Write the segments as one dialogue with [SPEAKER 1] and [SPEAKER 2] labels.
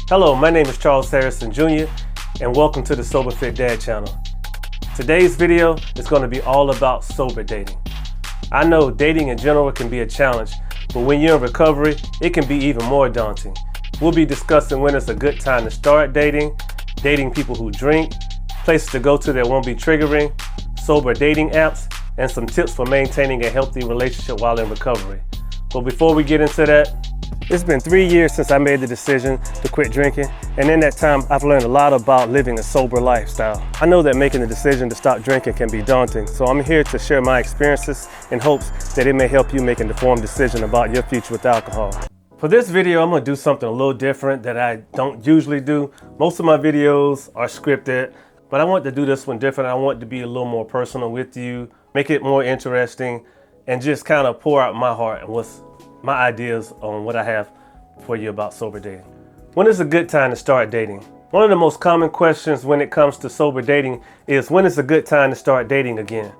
[SPEAKER 1] Hello, my name is Charles Harrison Jr. and welcome to the Sober Fit Dad channel. Today's video is going to be all about sober dating. I know dating in general can be a challenge, but when you're in recovery, it can be even more daunting. We'll be discussing when it's a good time to start dating people who drink, places to go to that won't be triggering, sober dating apps, and some tips for maintaining a healthy relationship while in recovery. But before we get into that, it's been 3 years since I made the decision to quit drinking, and in that time I've learned a lot about living a sober lifestyle. I know that making the decision to stop drinking can be daunting, so I'm here to share my experiences in hopes that it may help you make an informed decision about your future with alcohol. For this video, I'm going to do something a little different that I don't usually do. Most of my videos are scripted, but I want to do this one different. I want to be a little more personal with you, make it more interesting, and just kind of pour out my heart and what's my ideas on what I have for you about sober dating. When is a good time to start dating? One of the most common questions when it comes to sober dating is when is a good time to start dating again?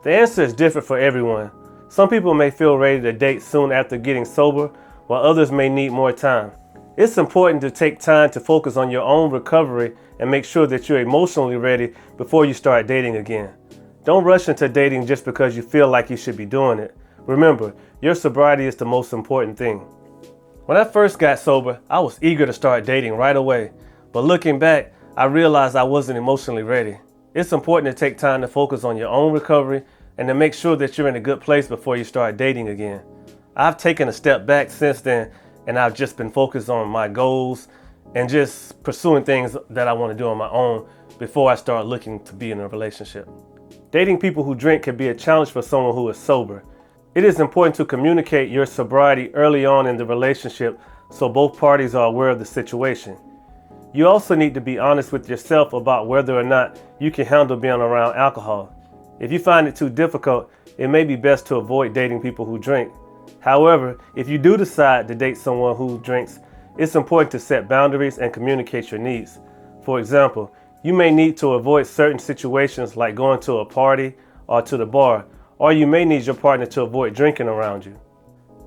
[SPEAKER 1] The answer is different for everyone. Some people may feel ready to date soon after getting sober, while others may need more time. It's important to take time to focus on your own recovery and make sure that you're emotionally ready before you start dating again. Don't rush into dating just because you feel like you should be doing it. Remember, your sobriety is the most important thing. When I first got sober, I was eager to start dating right away. But looking back, I realized I wasn't emotionally ready. It's important to take time to focus on your own recovery and to make sure that you're in a good place before you start dating again. I've taken a step back since then, and I've just been focused on my goals and just pursuing things that I want to do on my own before I start looking to be in a relationship. Dating people who drink can be a challenge for someone who is sober. It is important to communicate your sobriety early on in the relationship so both parties are aware of the situation. You also need to be honest with yourself about whether or not you can handle being around alcohol. If you find it too difficult, it may be best to avoid dating people who drink. However, if you do decide to date someone who drinks, it's important to set boundaries and communicate your needs. For example, you may need to avoid certain situations like going to a party or to the bar, or you may need your partner to avoid drinking around you.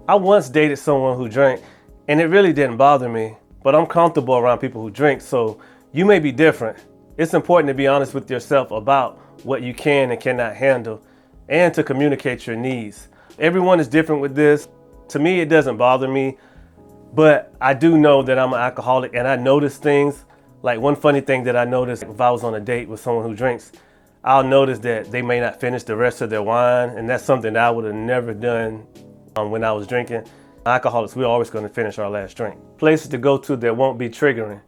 [SPEAKER 1] I once dated someone who drank, and it really didn't bother me, but I'm comfortable around people who drink, so you may be different. It's important to be honest with yourself about what you can and cannot handle, and to communicate your needs. Everyone is different with this. To me, it doesn't bother me, but I do know that I'm an alcoholic, and I notice things. Like one funny thing that I noticed if I was on a date with someone who drinks, I'll notice that they may not finish the rest of their wine, and that's something that I would have never done when I was drinking. Alcoholics, we're always going to finish our last drink. Places to go to that won't be triggering.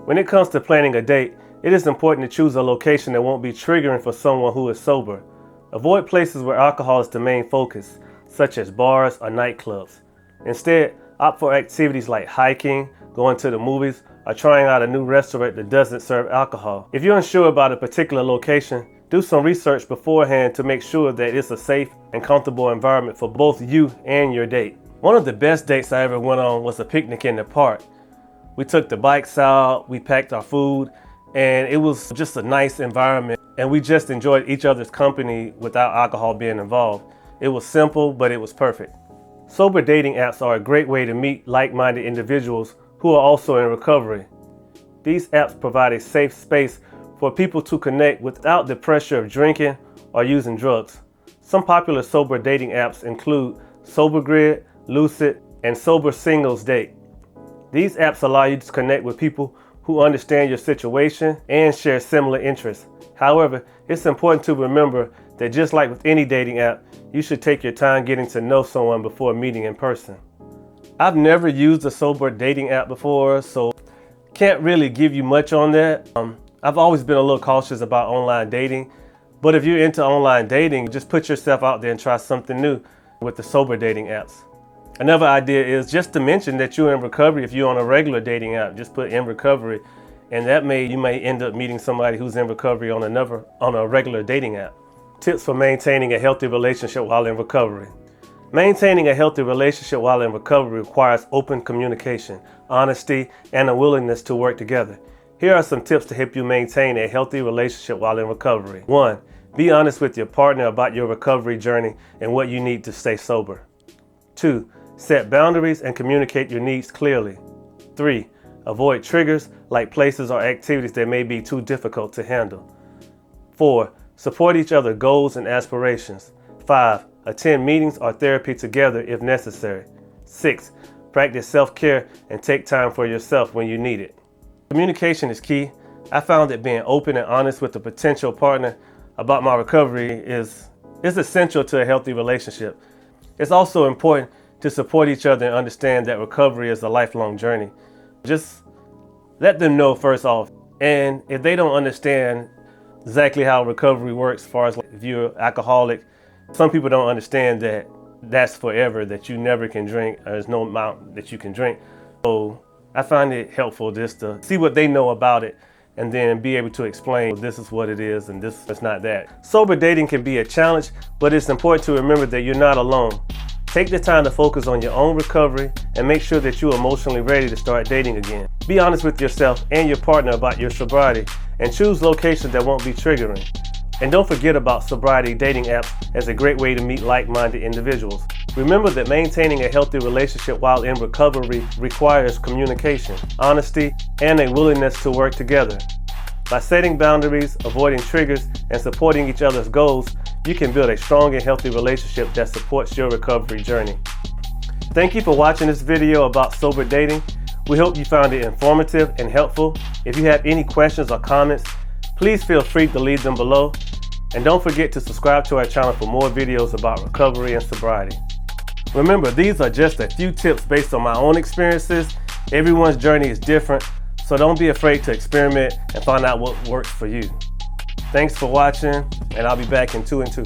[SPEAKER 1] When it comes to planning a date, it is important to choose a location that won't be triggering for someone who is sober. Avoid places where alcohol is the main focus, such as bars or nightclubs. Instead, opt for activities like hiking, going to the movies, or trying out a new restaurant that doesn't serve alcohol. If you're unsure about a particular location, do some research beforehand to make sure that it's a safe and comfortable environment for both you and your date. One of the best dates I ever went on was a picnic in the park. We took the bikes out, we packed our food, and it was just a nice environment, and we just enjoyed each other's company without alcohol being involved. It was simple, but it was perfect. Sober dating apps are a great way to meet like-minded individuals who are also in recovery. These apps provide a safe space for people to connect without the pressure of drinking or using drugs. Some popular sober dating apps include Sober Grid, Lucid, and Sober Singles Date. These apps allow you to connect with people who understand your situation and share similar interests. However, it's important to remember that just like with any dating app, you should take your time getting to know someone before meeting in person. I've never used a sober dating app before, so can't really give you much on that. I've always been a little cautious about online dating, but if you're into online dating, just put yourself out there and try something new with the sober dating apps. Another idea is just to mention that you're in recovery. If you're on a regular dating app, just put in recovery, and you may end up meeting somebody who's in recovery on a regular dating app. Tips for maintaining a healthy relationship while in recovery. Maintaining a healthy relationship while in recovery requires open communication, honesty, and a willingness to work together. Here are some tips to help you maintain a healthy relationship while in recovery. 1. Be honest with your partner about your recovery journey and what you need to stay sober. 2. Set boundaries and communicate your needs clearly. 3. Avoid triggers like places or activities that may be too difficult to handle. 4. Support each other's goals and aspirations. 5. Attend meetings or therapy together if necessary. 6. Practice self-care and take time for yourself when you need it. Communication is key. I found that being open and honest with a potential partner about my recovery is essential to a healthy relationship. It's also important to support each other and understand that recovery is a lifelong journey. Just let them know first off. And if they don't understand exactly how recovery works, as far as if you're alcoholic, some people don't understand that that's forever, that you never can drink, or there's no amount that you can drink. So I find it helpful just to see what they know about it and then be able to explain, well, this is what it is and this is not that. Sober dating can be a challenge, but it's important to remember that you're not alone. Take the time to focus on your own recovery and make sure that you're emotionally ready to start dating again. Be honest with yourself and your partner about your sobriety and choose locations that won't be triggering. And don't forget about sobriety dating apps as a great way to meet like-minded individuals. Remember that maintaining a healthy relationship while in recovery requires communication, honesty, and a willingness to work together. By setting boundaries, avoiding triggers, and supporting each other's goals, you can build a strong and healthy relationship that supports your recovery journey. Thank you for watching this video about sober dating. We hope you found it informative and helpful. If you have any questions or comments, please feel free to leave them below. And don't forget to subscribe to our channel for more videos about recovery and sobriety. Remember, these are just a few tips based on my own experiences. Everyone's journey is different, so don't be afraid to experiment and find out what works for you. Thanks for watching, and I'll be back in 2 and 2.